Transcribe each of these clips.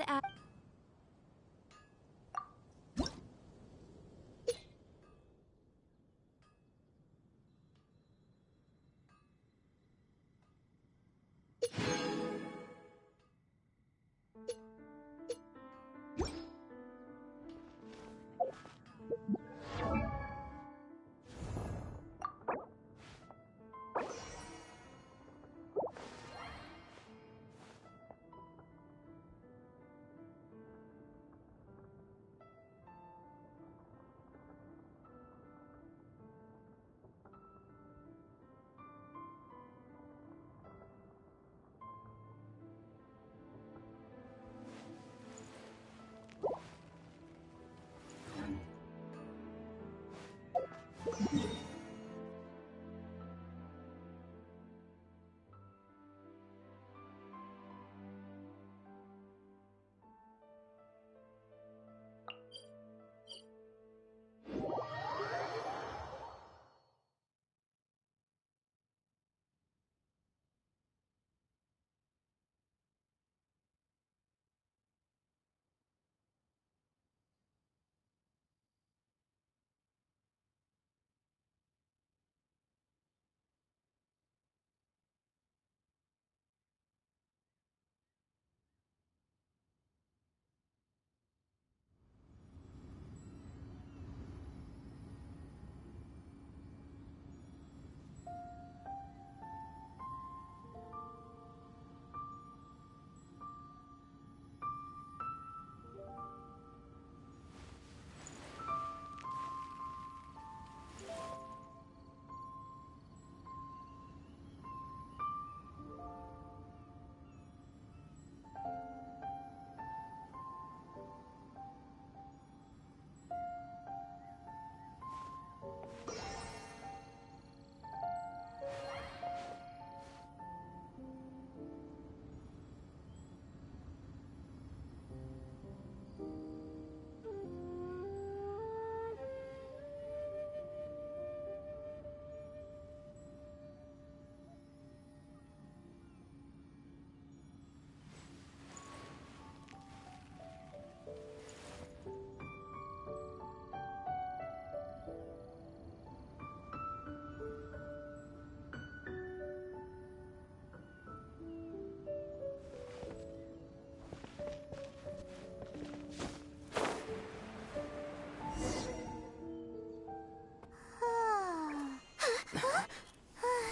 add a...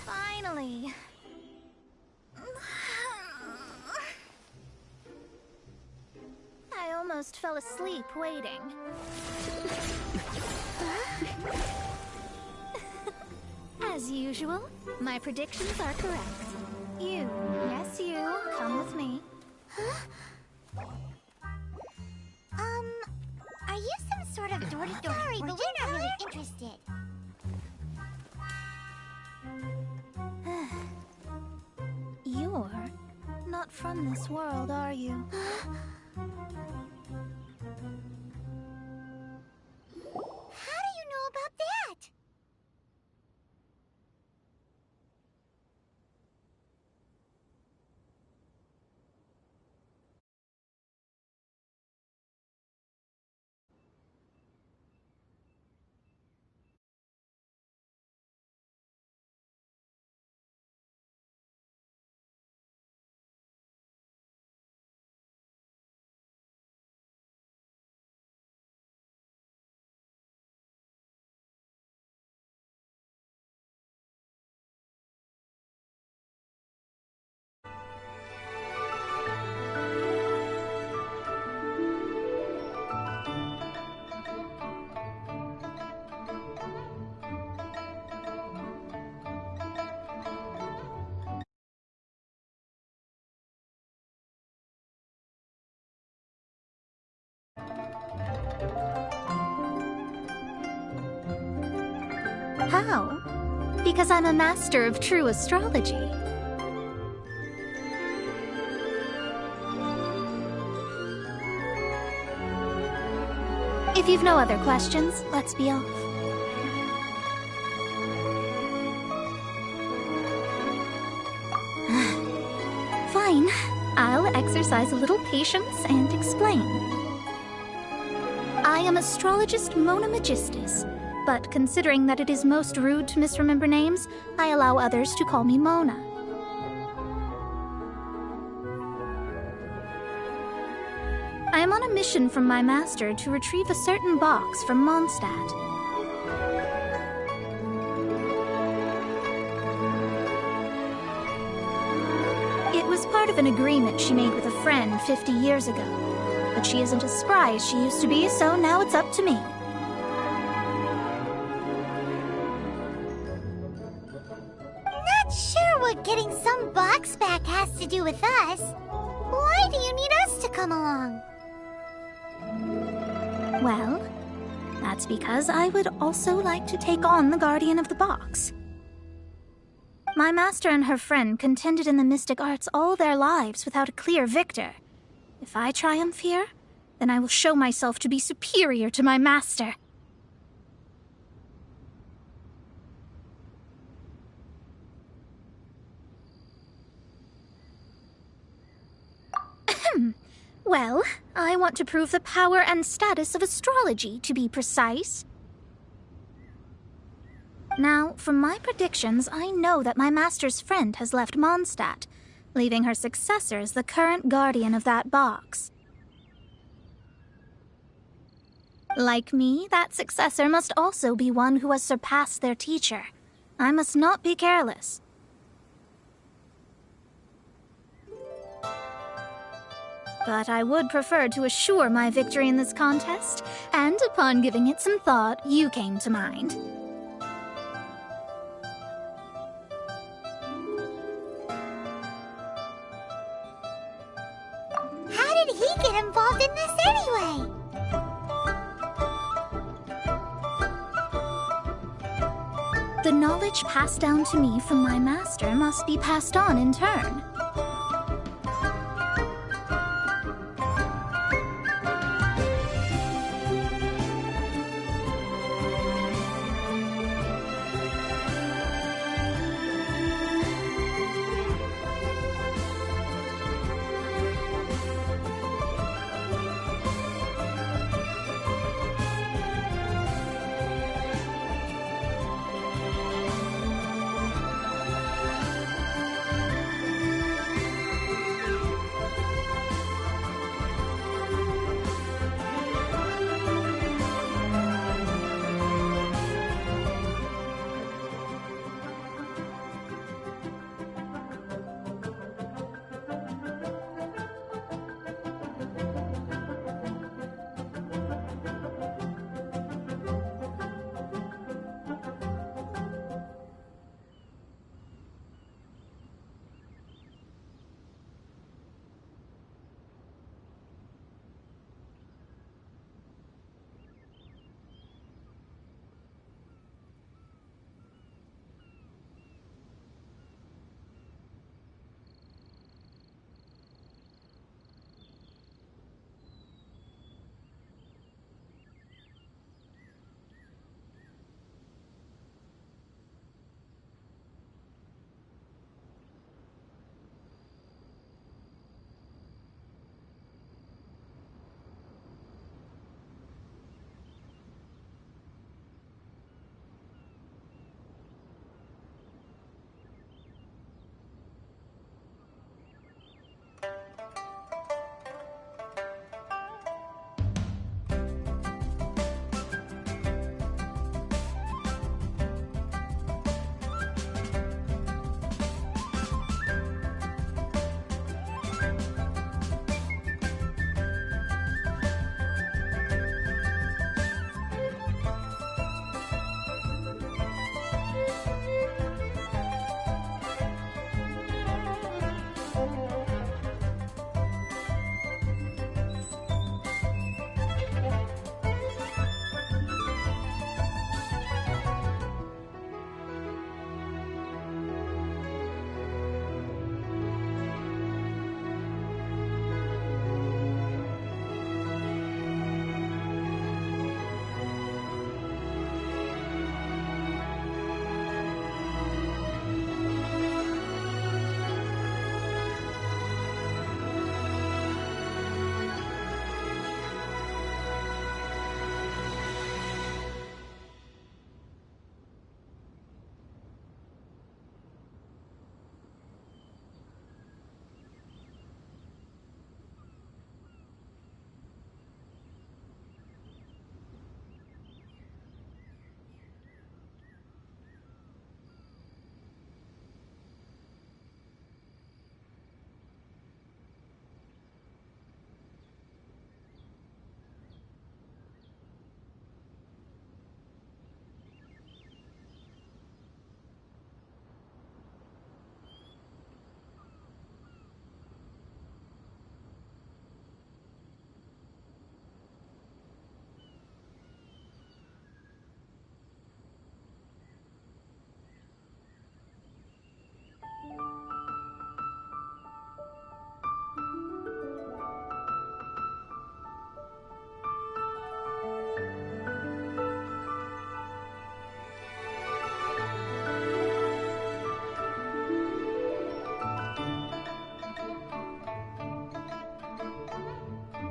Finally. I almost fell asleep waiting. As usual, my predictions are correct. You, yes you, come with me. Are you some sort of door-to-door? Sorry, but we're not really interested. You're not from this world, are you? How do you know about that? How? Because I'm a master of true astrology. If you've no other questions, let's be off. Fine. I'll exercise a little patience and explain. I am astrologist Mona Magistus, but considering that it is most rude to misremember names, I allow others to call me Mona. I am on a mission from my master to retrieve a certain box from Mondstadt. It was part of an agreement she made with a friend 50 years ago. But she isn't as spry as she used to be, so now it's up to me. Not sure what getting some box back has to do with us. Why do you need us to come along? Well, that's because I would also like to take on the guardian of the box. My master and her friend contended in the mystic arts all their lives without a clear victor. If I triumph here, then I will show myself to be superior to my master. Well, I want to prove the power and status of astrology, to be precise. Now, from my predictions, I know that my master's friend has left Mondstadt, leaving her successor as the current guardian of that box. Like me, that successor must also be one who has surpassed their teacher. I must not be careless. But I would prefer to assure my victory in this contest, and upon giving it some thought, you came to mind. How did he get involved in this anyway? The knowledge passed down to me from my master must be passed on in turn.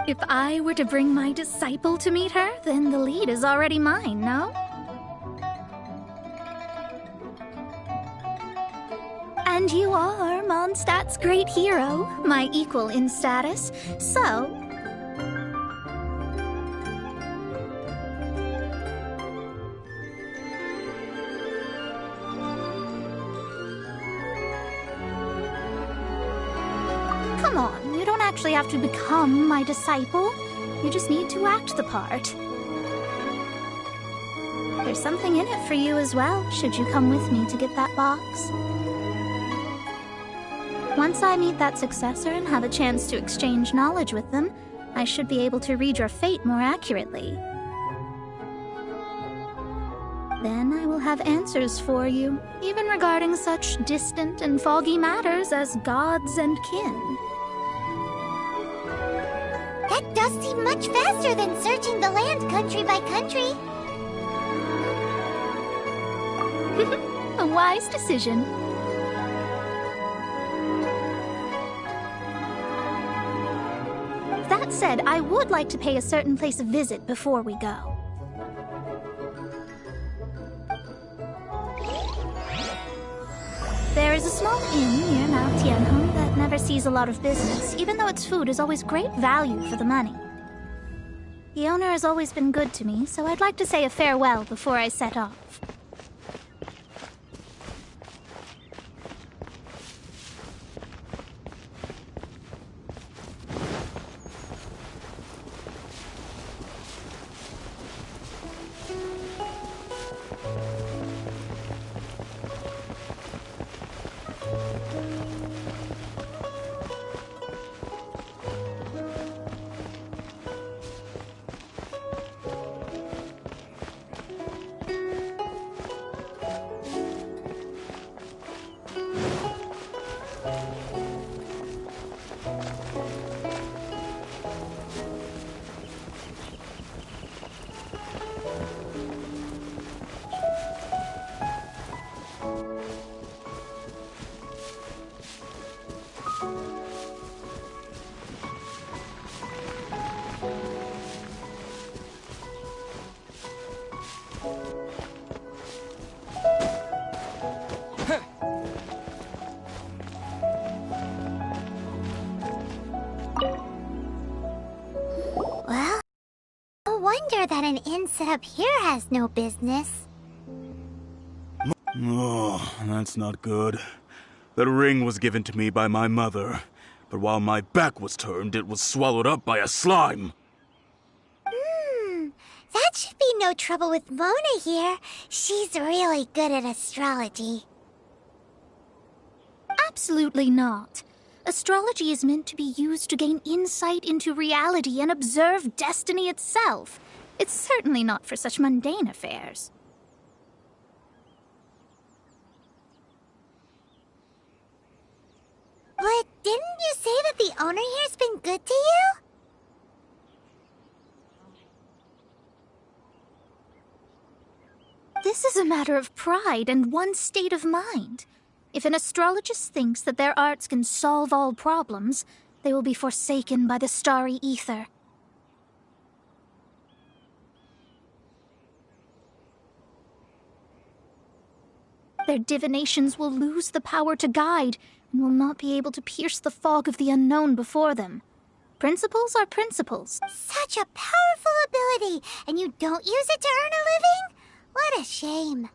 If I were to bring my disciple to meet her, then the lead is already mine, no? And you are Mondstadt's great hero, my equal in status, so... Come on, you don't actually have to become my disciple. You just need to act the part. There's something in it for you as well, should you come with me to get that box. Once I meet that successor and have a chance to exchange knowledge with them, I should be able to read your fate more accurately. Then I will have answers for you, even regarding such distant and foggy matters as gods and kin. That does seem much faster than searching the land country by country. A wise decision. That said, I would like to pay a certain place a visit before we go. There is a small inn near Mount Tianheng that never sees a lot of business, even though its food is always great value for the money. The owner has always been good to me, so I'd like to say a farewell before I set off. Well, no wonder that an inn set up here has no business. Oh, that's not good. The ring was given to me by my mother, but while my back was turned, it was swallowed up by a slime. That should be no trouble with Mona here. She's really good at astrology. Absolutely not. Astrology is meant to be used to gain insight into reality and observe destiny itself. It's certainly not for such mundane affairs. But didn't you say that the owner here's been good to you? This is a matter of pride and one's state of mind. If an astrologist thinks that their arts can solve all problems, they will be forsaken by the starry ether. Their divinations will lose the power to guide and will not be able to pierce the fog of the unknown before them. Principles are principles. Such a powerful ability, and you don't use it to earn a living? What a shame.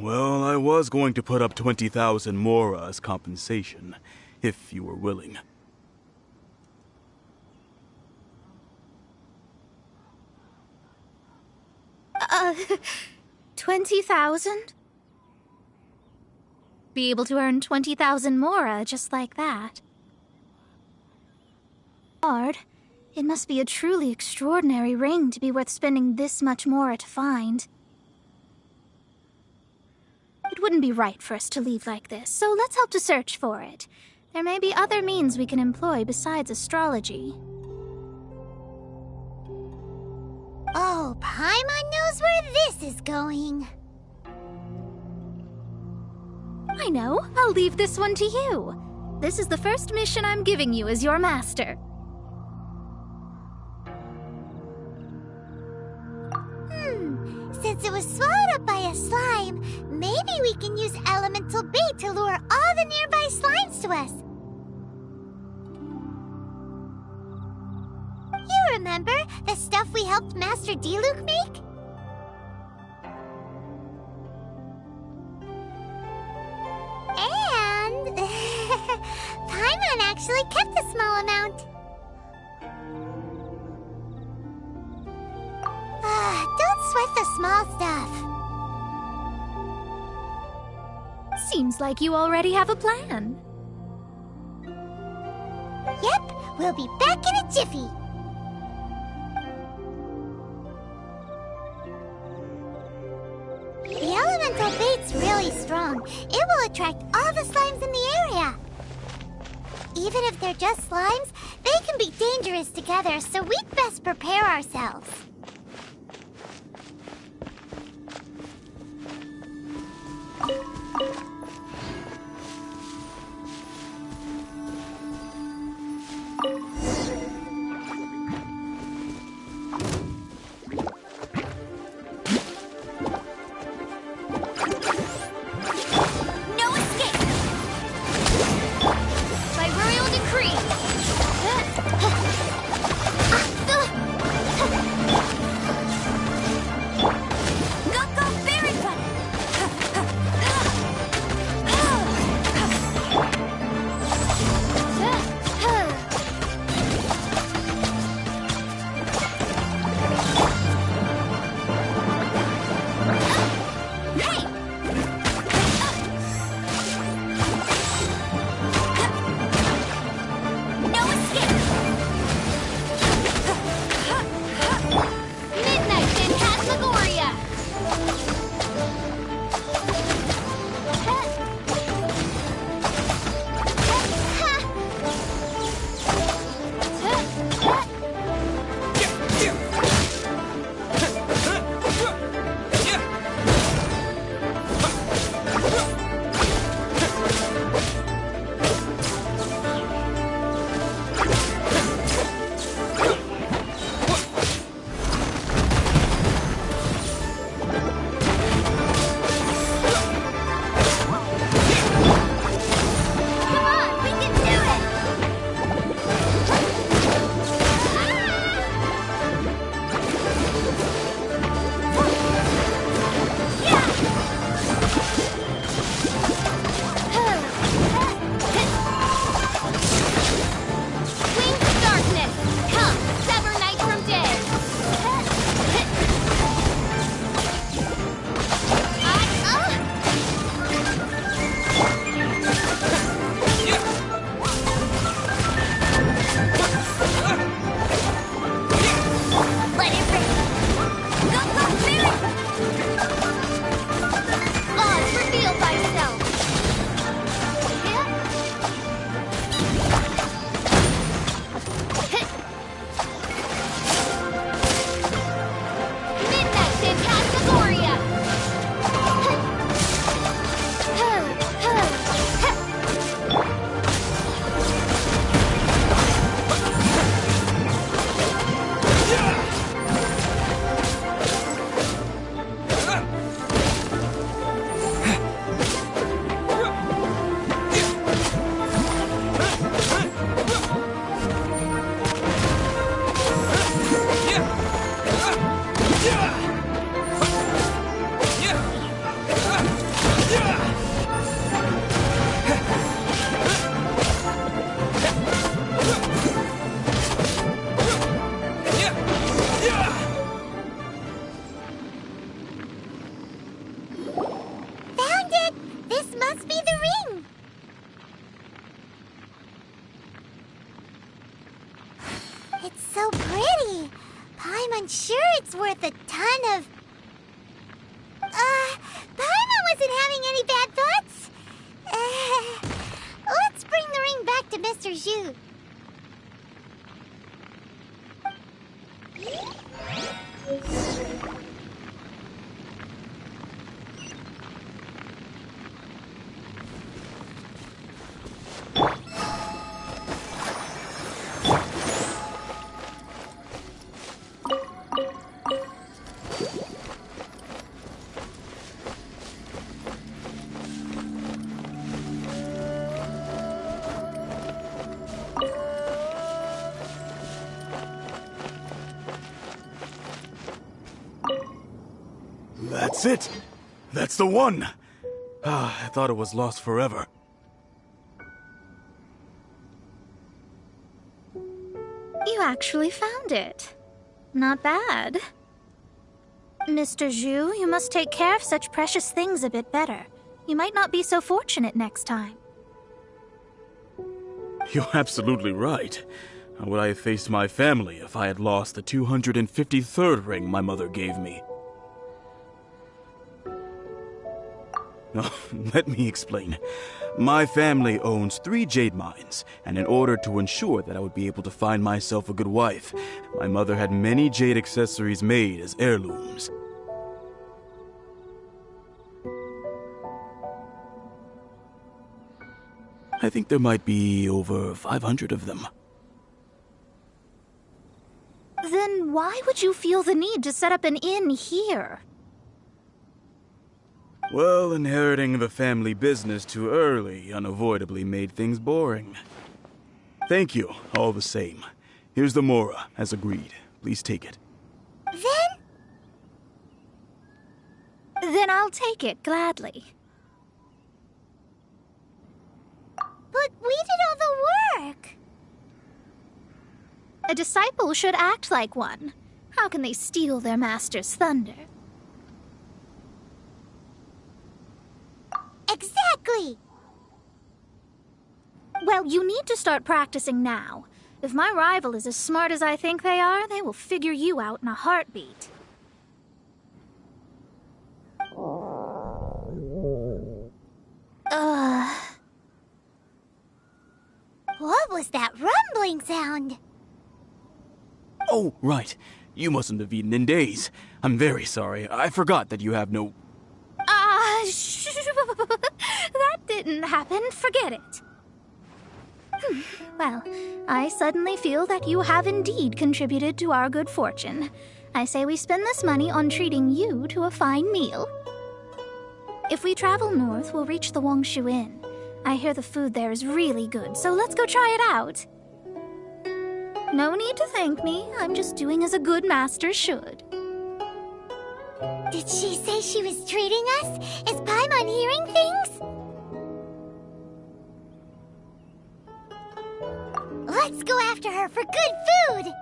Well, I was going to put up 20,000 mora as compensation, if you were willing. 20,000? Be able to earn 20,000 mora just like that. Hard. It must be a truly extraordinary ring to be worth spending this much mora to find. It wouldn't be right for us to leave like this, so let's help to search for it. There may be other means we can employ besides astrology. Oh, Paimon knows where this is going. I know. I'll leave this one to you. This is the first mission I'm giving you as your master. Since it was swallowed up by a slime, maybe we can use elemental bait to lure all the nearby slimes to us. You remember the stuff we helped Master D-Luke make? And Paimon actually kept a small amount. Don't sweat the small stuff. Seems like you already have a plan. Yep, we'll be back in a jiffy. The elemental bait's really strong. It will attract all the slimes in the area. Even if they're just slimes, they can be dangerous together, so we'd best prepare ourselves. It's so pretty. Paimon, sure it's worth a ton of... Paimon wasn't having any bad thoughts. Let's bring the ring back to Mr. Zhu. That's it! That's the one! Ah, I thought it was lost forever. You actually found it. Not bad. Mr. Zhu, you must take care of such precious things a bit better. You might not be so fortunate next time. You're absolutely right. How would I have faced my family if I had lost the 253rd ring my mother gave me? Let me explain. My family owns 3 jade mines, and in order to ensure that I would be able to find myself a good wife, my mother had many jade accessories made as heirlooms. I think there might be over 500 of them. Then why would you feel the need to set up an inn here? Well, inheriting the family business too early unavoidably made things boring. Thank you, all the same. Here's the mora, as agreed. Please take it. Then I'll take it, gladly. But we did all the work. A disciple should act like one. How can they steal their master's thunder? Exactly! Well, you need to start practicing now. If my rival is as smart as I think they are, they will figure you out in a heartbeat. What was that rumbling sound? Oh, right. You mustn't have eaten in days. I'm very sorry. I forgot that you have no... That didn't happen. Forget it. Well, I suddenly feel that you have indeed contributed to our good fortune. I say we spend this money on treating you to a fine meal. If we travel north, we'll reach the Wongshu Inn. I hear the food there is really good, so let's go try it out. No need to thank me. I'm just doing as a good master should. Did she say she was treating us? Is Paimon hearing things? Let's go after her for good food!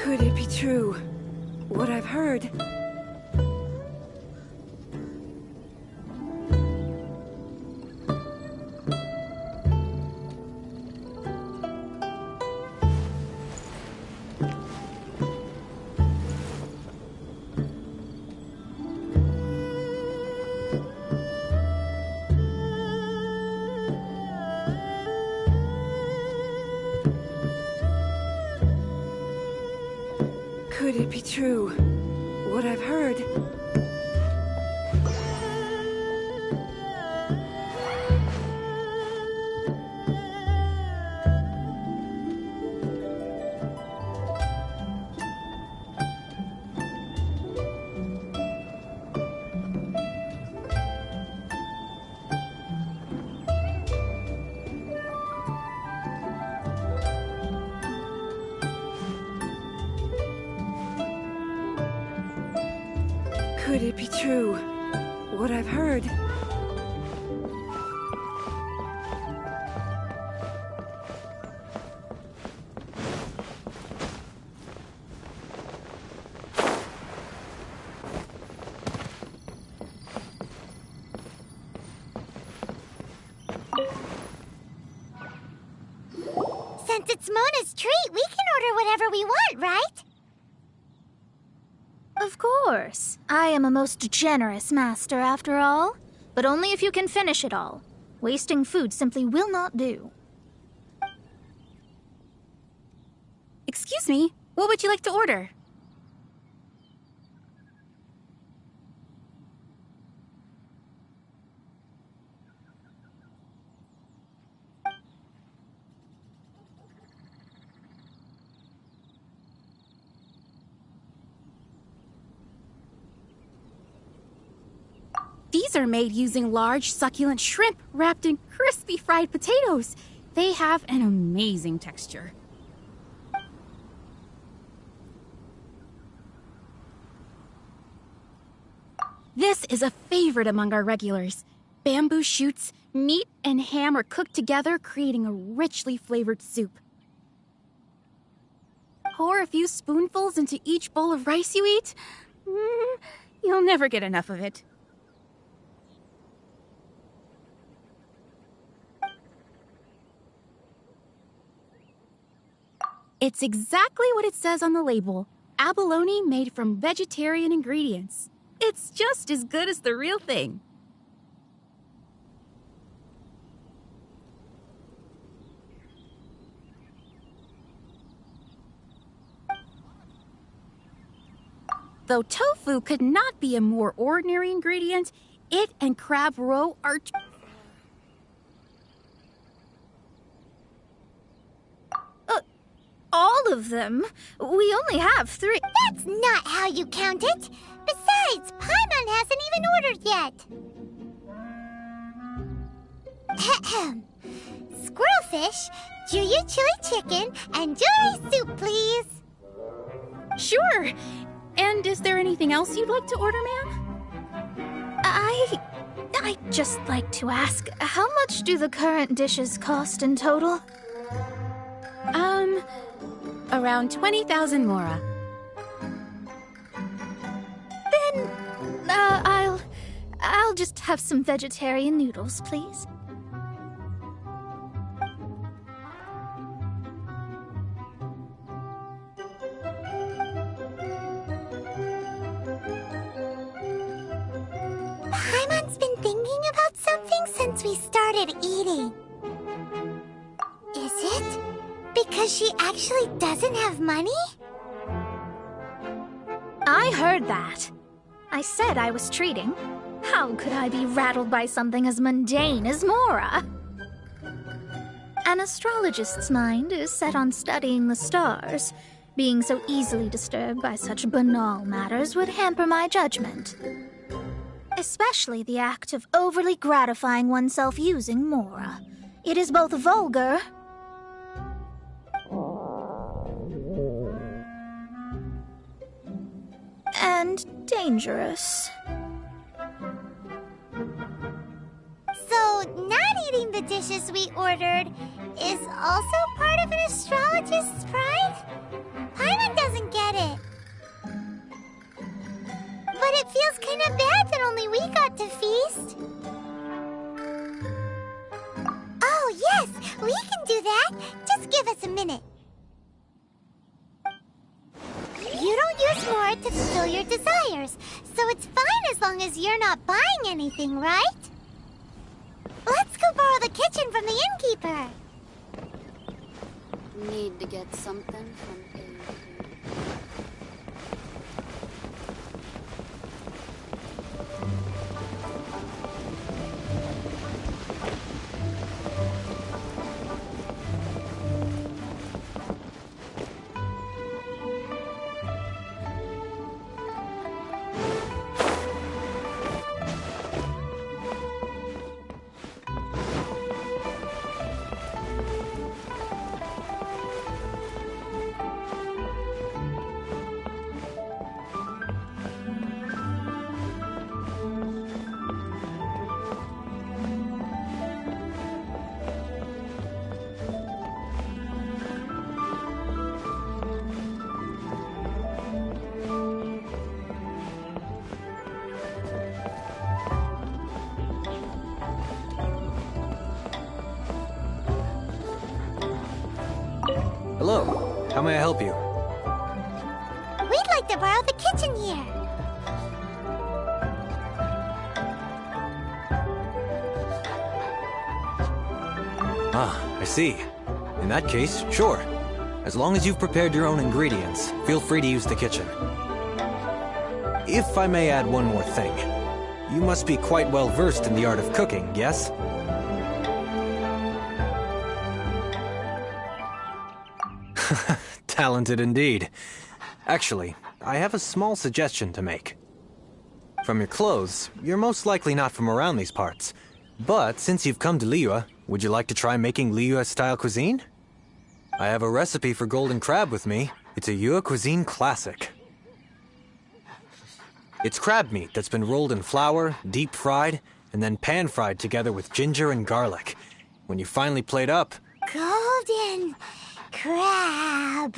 Could it be true? What I've heard? Could it be true? What I've heard? Could it be true? What I've heard. Since it's Mona's treat, we can order whatever we want, right? Of course. I am a most generous master, after all. But only if you can finish it all. Wasting food simply will not do. Excuse me, what would you like to order? These are made using large, succulent shrimp wrapped in crispy fried potatoes. They have an amazing texture. This is a favorite among our regulars. Bamboo shoots, meat, and ham are cooked together, creating a richly flavored soup. Pour a few spoonfuls into each bowl of rice you eat. You'll never get enough of it. It's exactly what it says on the label. Abalone made from vegetarian ingredients. It's just as good as the real thing. Though tofu could not be a more ordinary ingredient, it and crab roe are... All of them? We only have 3. That's not how you count it. Besides, Paimon hasn't even ordered yet. Ahem. Squirrelfish, Juyu chili chicken, and Juri soup, please. Sure. And is there anything else you'd like to order, ma'am? I'd just like to ask, how much do the current dishes cost in total? Around 20,000 mora. Then, I'll just have some vegetarian noodles, please. Paimon's been thinking about something since we started eating. Is it because she actually doesn't have money? I heard that. I said I was treating. How could I be rattled by something as mundane as Mora? An astrologist's mind is set on studying the stars. Being so easily disturbed by such banal matters would hamper my judgment. Especially the act of overly gratifying oneself using Mora. It is both vulgar and dangerous. So, not eating the dishes we ordered is also part of an astrologist's pride? Paimon doesn't get it. But it feels kind of bad that only we got to feast. Oh, yes, we can do that. Just give us a minute. You don't use more to fulfill your desires, so it's fine as long as you're not buying anything, right? Let's go borrow the kitchen from the innkeeper. Need to get something from A. Hello. How may I help you? We'd like to borrow the kitchen here. Ah, I see. In that case, sure. As long as you've prepared your own ingredients, feel free to use the kitchen. If I may add one more thing. You must be quite well versed in the art of cooking, yes? Talented indeed. Actually, I have a small suggestion to make. From your clothes, you're most likely not from around these parts. But since you've come to Liyue, would you like to try making Liyue-style cuisine? I have a recipe for golden crab with me. It's a Yue cuisine classic. It's crab meat that's been rolled in flour, deep fried, and then pan-fried together with ginger and garlic. When you finally plate up... Golden crab.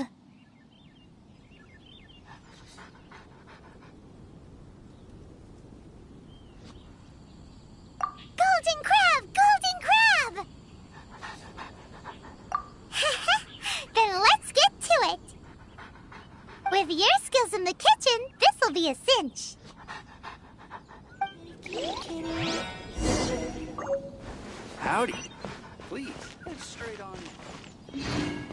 Golden crab! Golden crab! Then let's get to it. With your skills in the kitchen, this'll be a cinch. Howdy. Please, head straight on in.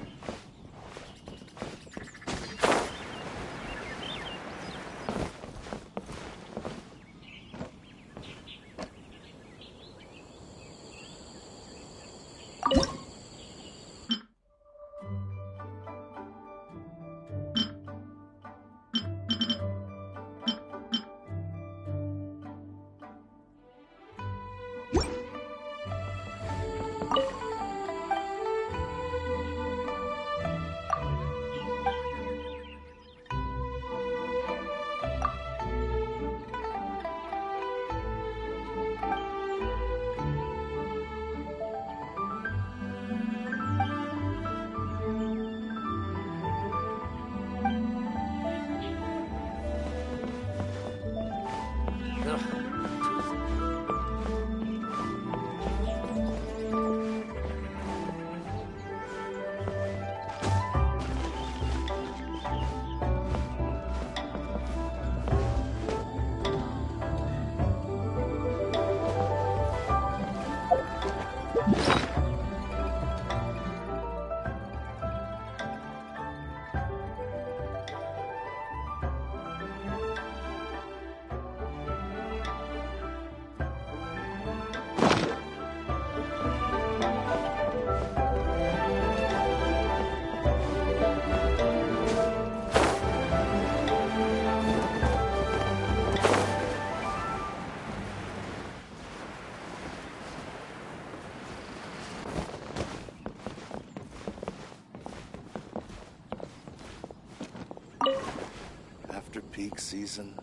After peak season,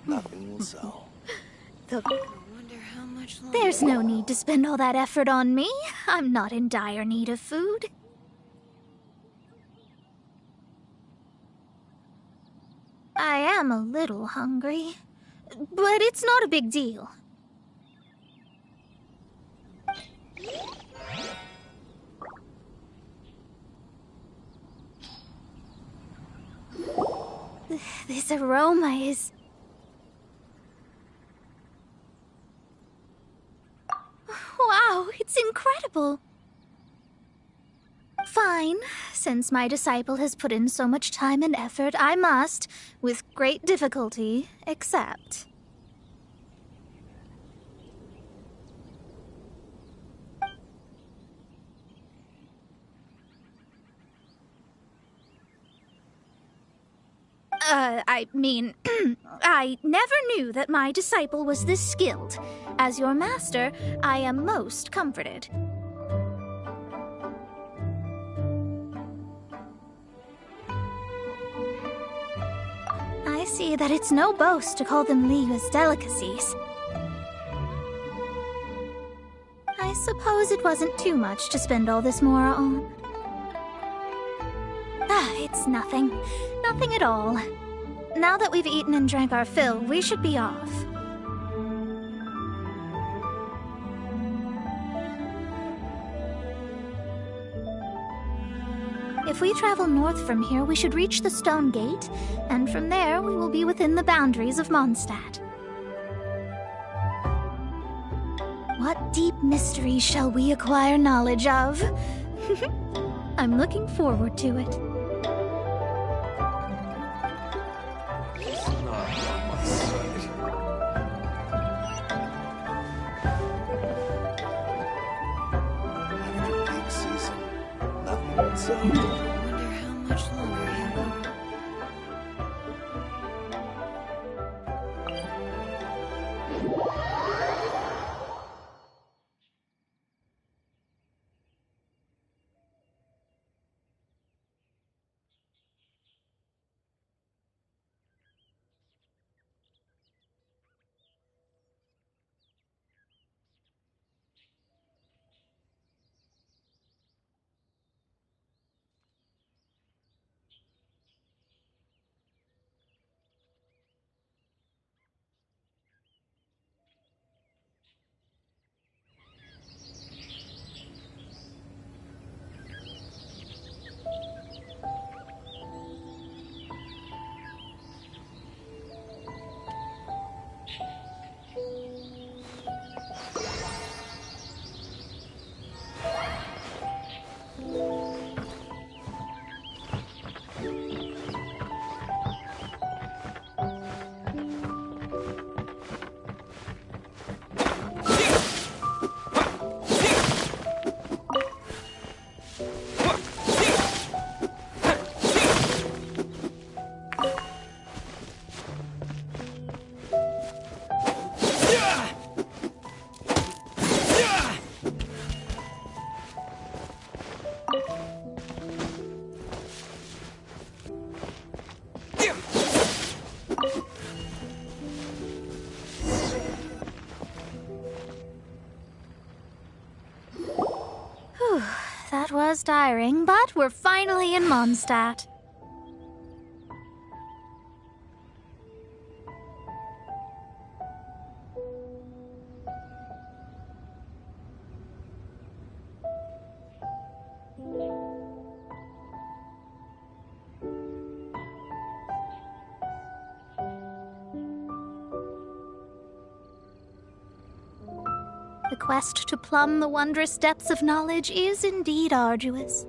nothing will sell. I wonder how much longer. There's no need to spend all that effort on me. I'm not in dire need of food. I am a little hungry, but it's not a big deal. This aroma is... Wow, it's incredible. Fine. Since my disciple has put in so much time and effort, I must, with great difficulty, accept. I never knew that my disciple was this skilled. As your master, I am most comforted. I see that it's no boast to call them Liyue's delicacies. I suppose it wasn't too much to spend all this mora on. It's nothing. Nothing at all. Now that we've eaten and drank our fill, we should be off. If we travel north from here, we should reach the Stone Gate, and from there we will be within the boundaries of Mondstadt. What deep mysteries shall we acquire knowledge of? I'm looking forward to it. After peak season, nothing would sell. I wonder how much longer he will. That was tiring, but we're finally in Mondstadt. The quest to plumb the wondrous depths of knowledge is indeed arduous.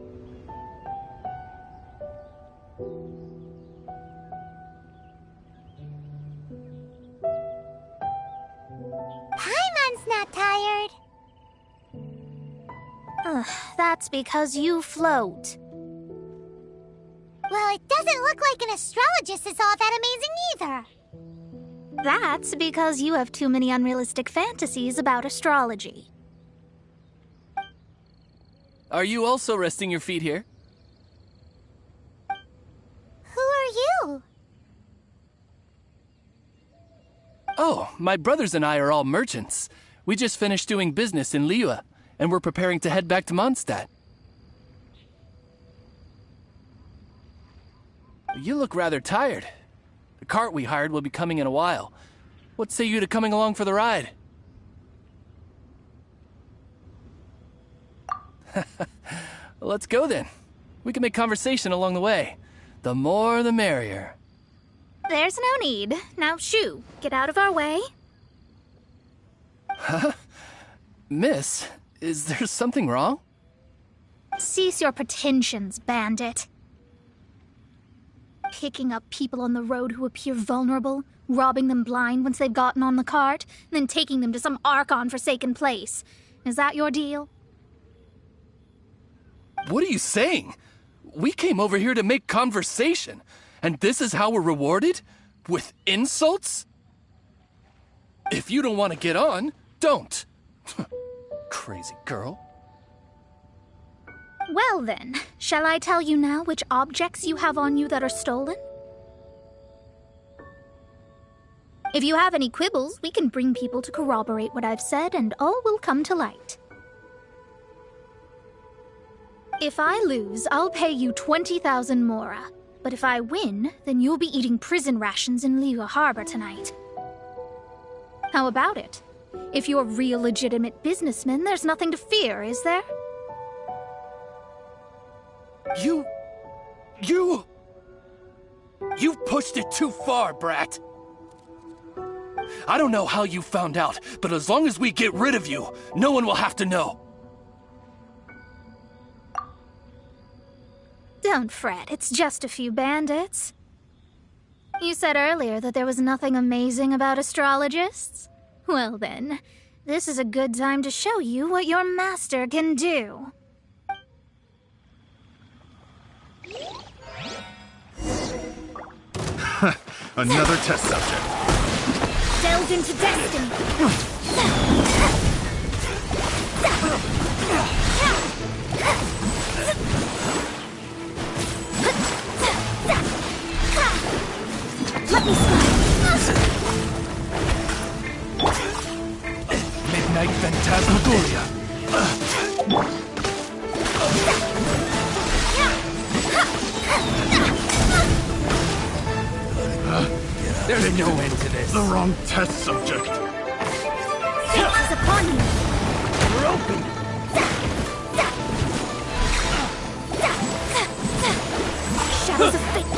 Paimon's not tired. That's because you float. Well, it doesn't look like an astrologist is all that amazing either. That's because you have too many unrealistic fantasies about astrology. Are you also resting your feet here? Who are you? Oh, my brothers and I are all merchants. We just finished doing business in Liyue, and we're preparing to head back to Mondstadt. You look rather tired. The cart we hired will be coming in a while. What say you to coming along for the ride? Let's go then. We can make conversation along the way. The more the merrier. There's no need. Now shoo, get out of our way. Huh? Miss, is there something wrong? Cease your pretensions, bandit. Picking up people on the road who appear vulnerable, robbing them blind once they've gotten on the cart, and then taking them to some Archon-forsaken place. Is that your deal? What are you saying? We came over here to make conversation, and this is how we're rewarded? With insults? If you don't want to get on, don't. Crazy girl. Well then, shall I tell you now which objects you have on you that are stolen? If you have any quibbles, we can bring people to corroborate what I've said, and all will come to light. If I lose, I'll pay you 20,000 mora. But if I win, then you'll be eating prison rations in Liyue Harbor tonight. How about it? If you're real legitimate businessmen, there's nothing to fear, is there? You've pushed it too far, brat. I don't know how you found out, but as long as we get rid of you, no one will have to know. Don't fret, it's just a few bandits. You said earlier that there was nothing amazing about astrologists? Well then, this is a good time to show you what your master can do. Another test subject. Delved into destiny. Let me slide. Midnight Phantasmagoria. There's no end to this. The wrong test subject. Fate is upon you. We're open. Shadows of fate.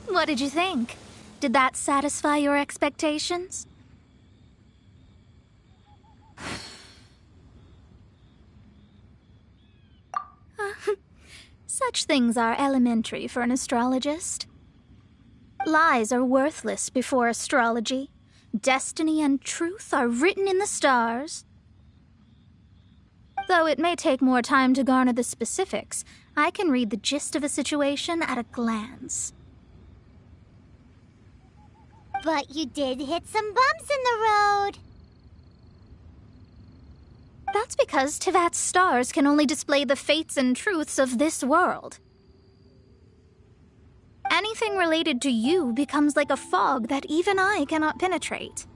What did you think? Did that satisfy your expectations? Such things are elementary for an astrologist. Lies are worthless before astrology. Destiny and truth are written in the stars. Though it may take more time to garner the specifics, I can read the gist of a situation at a glance. But you did hit some bumps in the road. That's because Tivat's stars can only display the fates and truths of this world. Anything related to you becomes like a fog that even I cannot penetrate.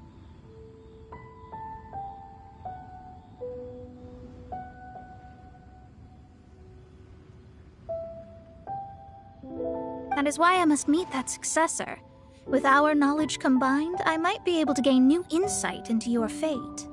That is why I must meet that successor. With our knowledge combined, I might be able to gain new insight into your fate.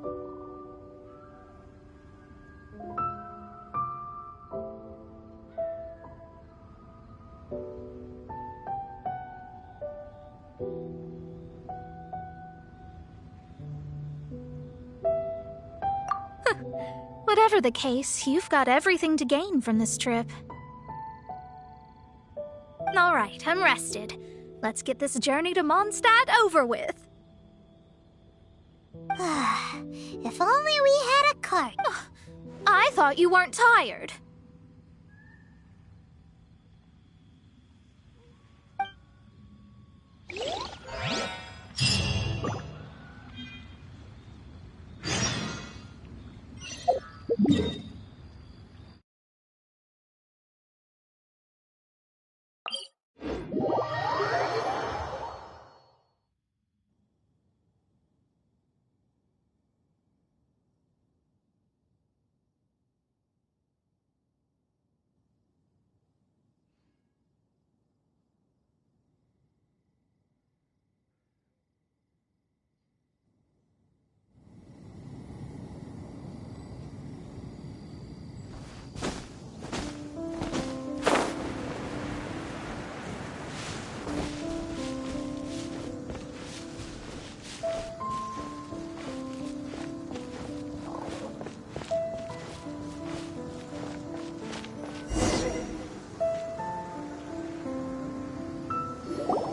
Whatever the case, you've got everything to gain from this trip. All right, I'm rested. Let's get this journey to Mondstadt over with. If only we had a cart. I thought you weren't tired.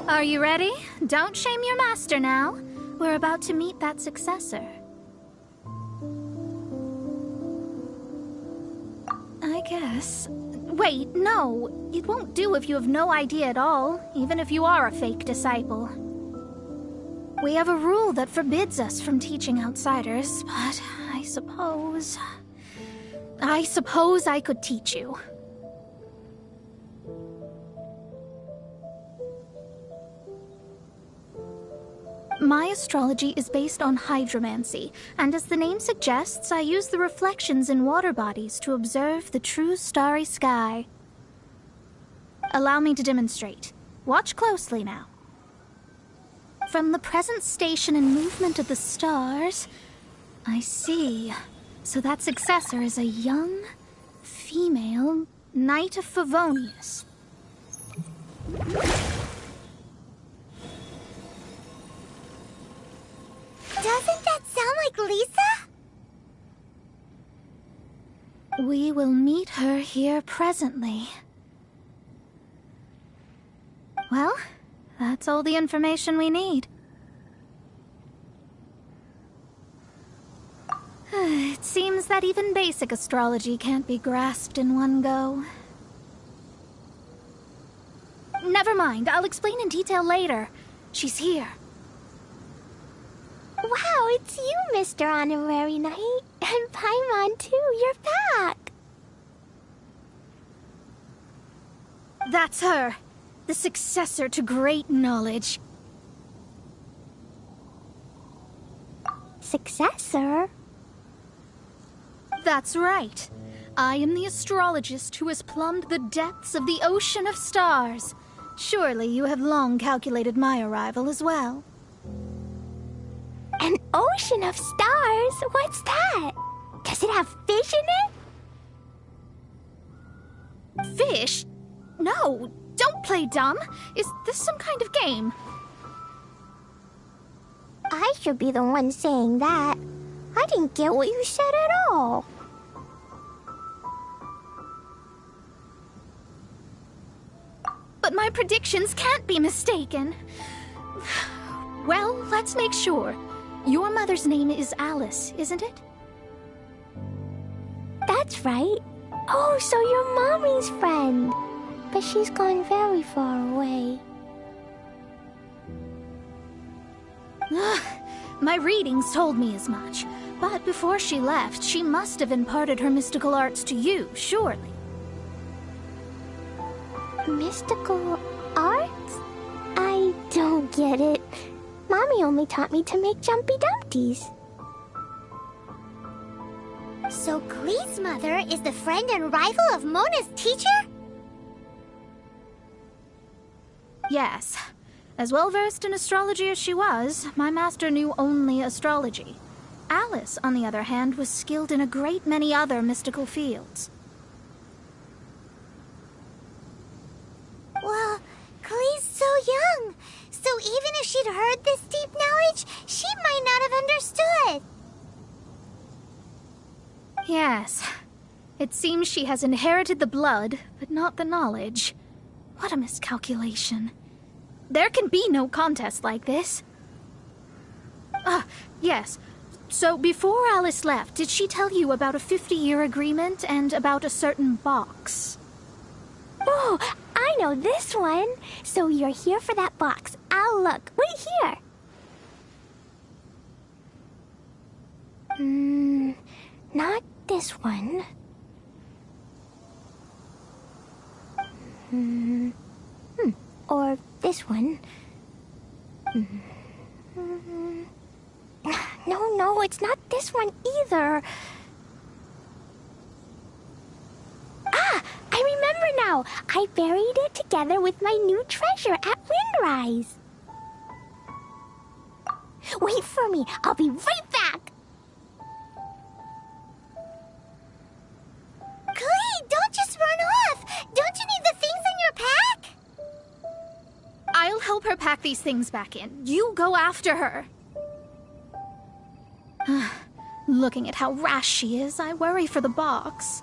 Are you ready? Don't shame your master now. We're about to meet that successor. I guess. Wait, no. It won't do if you have no idea at all, even if you are a fake disciple. We have a rule that forbids us from teaching outsiders, but I suppose I could teach you. My astrology is based on hydromancy, and as the name suggests, I use the reflections in water bodies to observe the true starry sky. Allow me to demonstrate. Watch closely now. From the present station and movement of the stars, I see So that successor is a young, female Knight of Favonius. Doesn't that sound like Lisa? We will meet her here presently. Well, that's all the information we need. It seems that even basic astrology can't be grasped in one go. Never mind, I'll explain in detail later. She's here. Wow, it's you, Mr. Honorary Knight. And Paimon, too. You're back. That's her. The successor to great knowledge. Successor? That's right. I am the astrologist who has plumbed the depths of the ocean of stars. Surely you have long calculated my arrival as well. An ocean of stars? What's that? Does it have fish in it? Fish? No, don't play dumb. Is this some kind of game? I should be the one saying that. I didn't get what you said at all. But my predictions can't be mistaken. Well, let's make sure. Your mother's name is Alice, isn't it? That's right. Oh, so you're Mommy's friend. But she's gone very far away. My readings told me as much. But before she left, she must have imparted her mystical arts to you, surely. Mystical arts? I don't get it. Mommy only taught me to make jumpy dumpties. So Glee's mother is the friend and rival of Mona's teacher? Yes. As well-versed in astrology as she was, my master knew only astrology. Alice, on the other hand, was skilled in a great many other mystical fields. Well, Glee's so young. So even if she'd heard this deep knowledge, she might not have understood. Yes. It seems she has inherited the blood, but not the knowledge. What a miscalculation. There can be no contest like this. Yes. So before Alice left, did she tell you about a 50-year agreement and about a certain box? Oh, I know this one. So you're here for that box. I'll look. Wait here. Not this one. Or this one. No, it's not this one either. Ah, I remember now. I buried it together with my new treasure at Windrise. Wait for me. I'll be right back. Glee, don't just run off. Don't you need the things in your pack? I'll help her pack these things back in. You go after her. Looking at how rash she is, I worry for the box.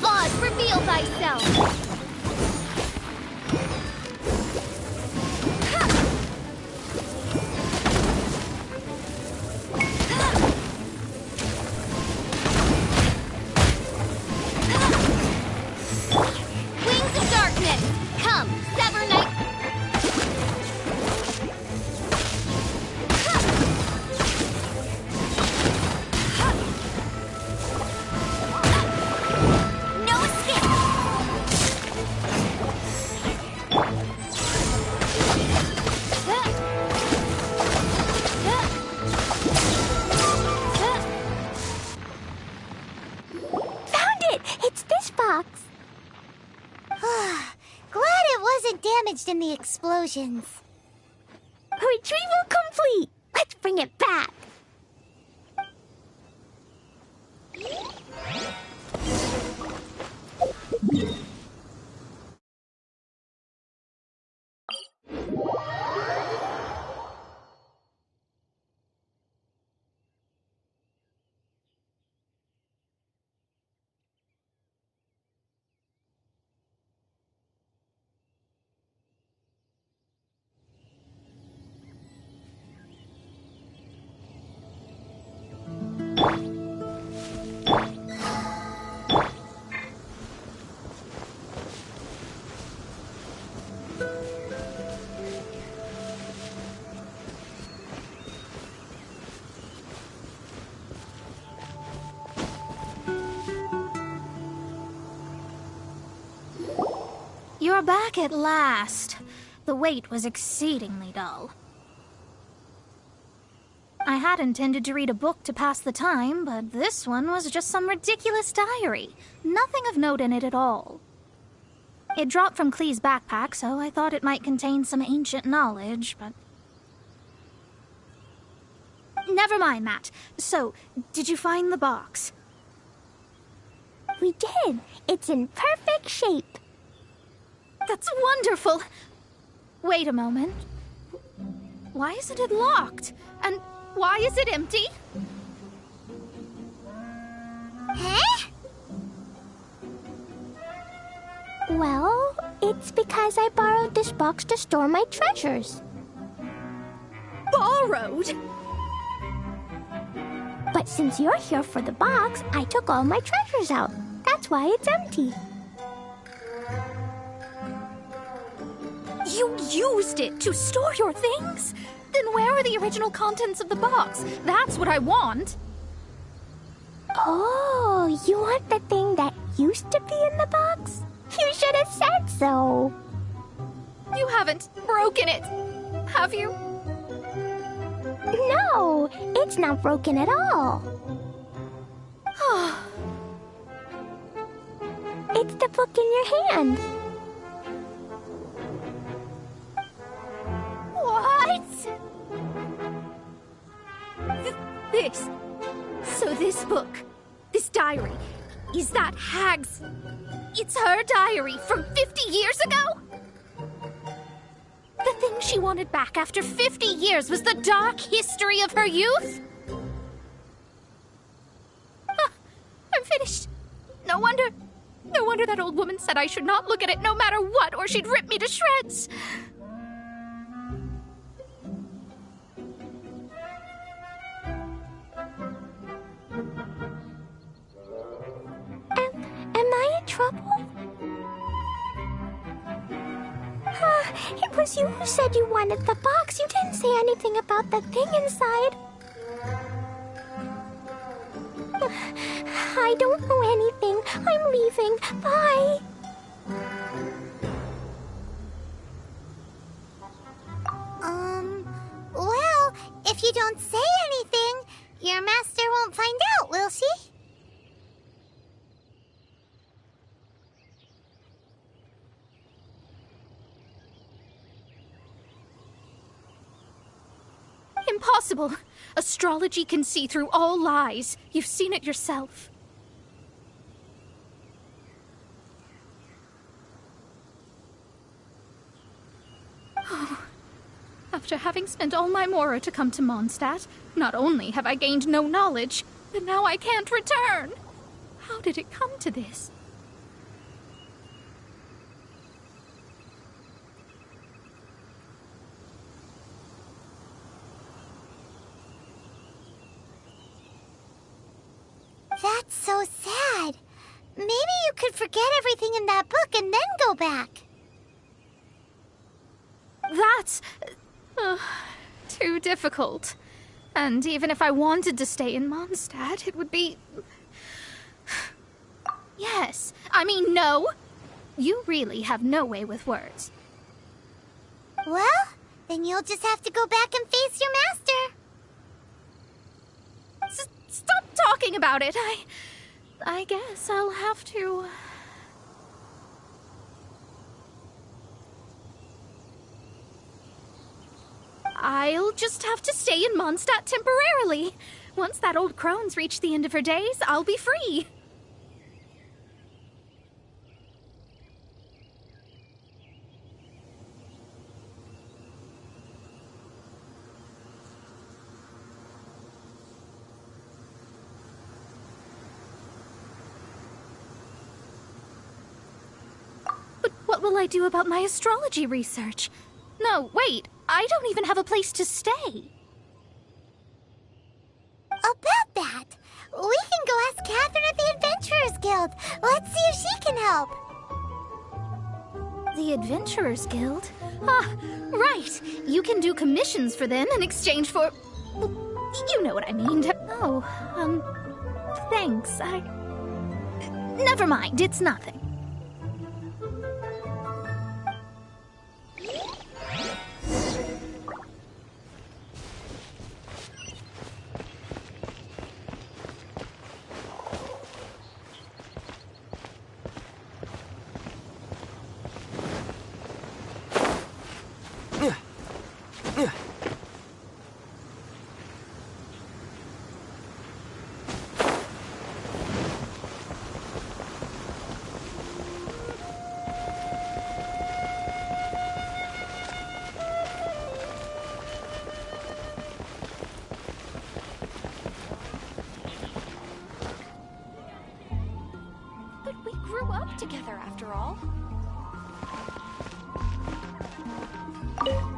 Vaughn, reveal thyself! Wings of darkness, come, sever night. No escape. Found it! It's this box. Glad it wasn't damaged in the explosions. Retrieval complete. Let's bring it back. You're back at last. The wait was exceedingly dull. I had intended to read a book to pass the time, but this one was just some ridiculous diary. Nothing of note in it at all. It dropped from Clee's backpack, so I thought it might contain some ancient knowledge, but... Never mind that. So, did you find the box? We did. It's in perfect shape. That's wonderful! Wait a moment. Why isn't it locked? And why is it empty? Huh? Well, it's because I borrowed this box to store my treasures. Borrowed? But since you're here for the box, I took all my treasures out. That's why it's empty. You used it to store your things? Then where are the original contents of the box? That's what I want. Oh, you want the thing that used to be in the box? You should have said so. You haven't broken it, have you? No, it's not broken at all. It's the book in your hand. What? This. So this book, this diary, is that Hag's... It's her diary from 50 years ago? The thing she wanted back after 50 years was the dark history of her youth? I'm finished. No wonder that old woman said I should not look at it no matter what, or she'd rip me to shreds. Am I in trouble? It was you who said you wanted the box. You didn't say anything about the thing inside. I don't know anything. I'm leaving. Bye. Well, if you don't say anything, your master won't find out, will she? Impossible. Astrology can see through all lies. You've seen it yourself. Oh, After having spent all my mora to come to Mondstadt, not only have I gained no knowledge, but now I can't return. How did it come to this? That's so sad. Maybe you could forget everything in that book and then go back. That's... too difficult. And even if I wanted to stay in Mondstadt, it would be... Yes, I mean no. You really have no way with words. Well, then you'll just have to go back and face your master. Stop talking about it. I guess I'll have to... I'll just have to stay in Mondstadt temporarily. Once that old crone's reached the end of her days, I'll be free. But what will I do about my astrology research? No, wait. I don't even have a place to stay. About that, we can go ask Catherine at the Adventurers Guild. Let's see if she can help. The Adventurers Guild? Ah, right. You can do commissions for them in exchange for... You know what I mean. Oh, thanks. Never mind, it's nothing. Together, after all.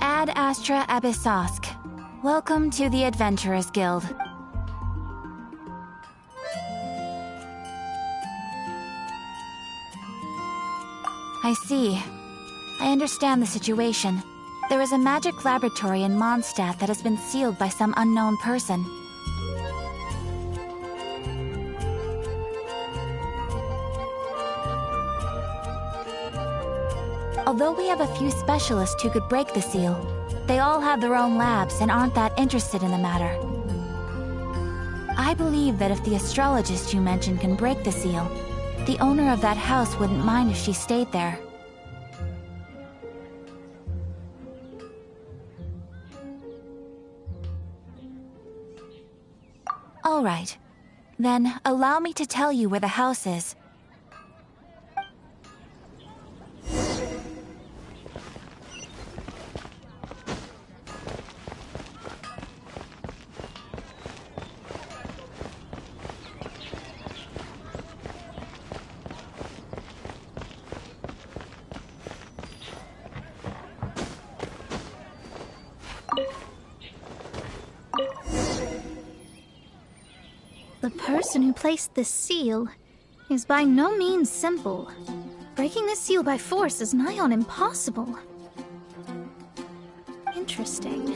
Ad Astra Abyssosk. Welcome to the Adventurers Guild. I see. I understand the situation. There is a magic laboratory in Mondstadt that has been sealed by some unknown person. Although we have a few specialists who could break the seal, they all have their own labs and aren't that interested in the matter. I believe that if the astrologist you mentioned can break the seal, the owner of that house wouldn't mind if she stayed there. All right. Then allow me to tell you where the house is. The person who placed this seal is by no means simple. Breaking this seal by force is nigh on impossible. Interesting.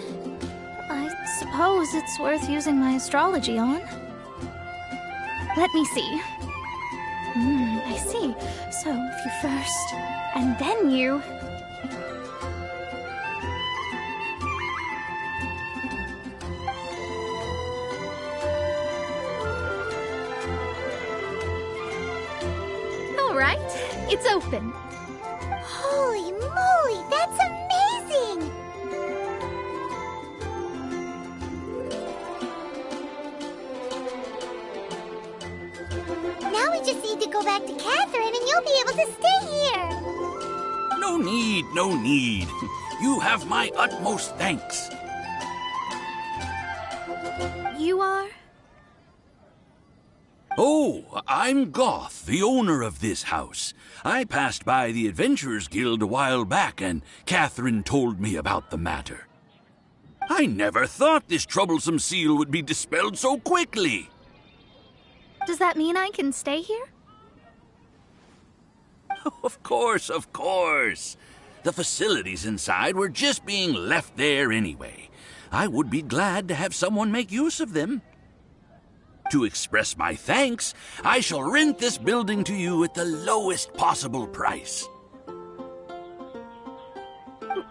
I suppose it's worth using my astrology on. Let me see. I see. So, if you first, and then you... All right, it's open. Holy moly, that's amazing! Now we just need to go back to Catherine and you'll be able to stay here. No need, no need. You have my utmost thanks. You are? Oh, I'm Goth, the owner of this house. I passed by the Adventurers Guild a while back, and Catherine told me about the matter. I never thought this troublesome seal would be dispelled so quickly. Does that mean I can stay here? Of course, of course. The facilities inside were just being left there anyway. I would be glad to have someone make use of them. To express my thanks, I shall rent this building to you at the lowest possible price.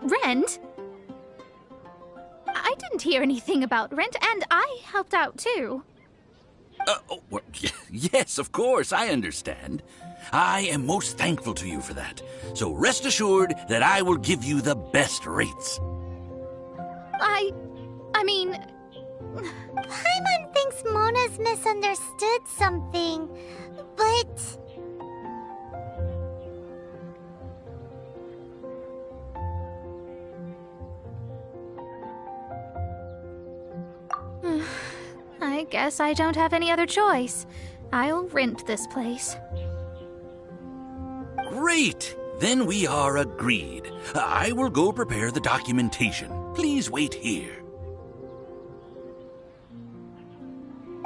Rent? I didn't hear anything about rent, and I helped out too. Well, yes, of course, I understand. I am most thankful to you for that. So rest assured that I will give you the best rates. I mean... Paimon thinks Mona's misunderstood something, but... I guess I don't have any other choice. I'll rent this place. Great! Then we are agreed. I will go prepare the documentation. Please wait here.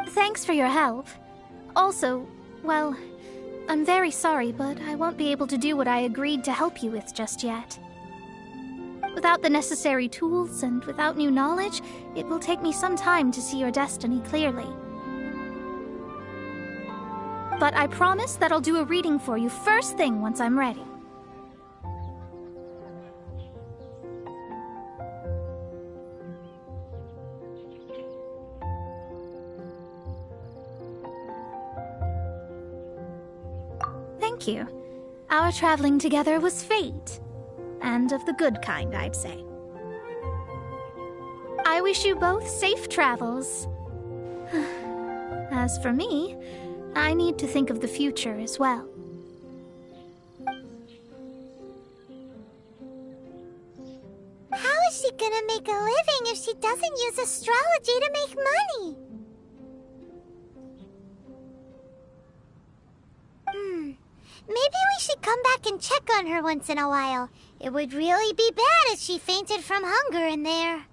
Thanks for your help. Also, well, I'm very sorry, but I won't be able to do what I agreed to help you with just yet. Without the necessary tools and without new knowledge, it will take me some time to see your destiny clearly. But I promise that I'll do a reading for you first thing once I'm ready. Thank you. Our traveling together was fate. And of the good kind, I'd say. I wish you both safe travels. As for me, I need to think of the future as well. How is she gonna make a living if she doesn't use astrology to make money? Maybe we should come back and check on her once in a while. It would really be bad if she fainted from hunger in there.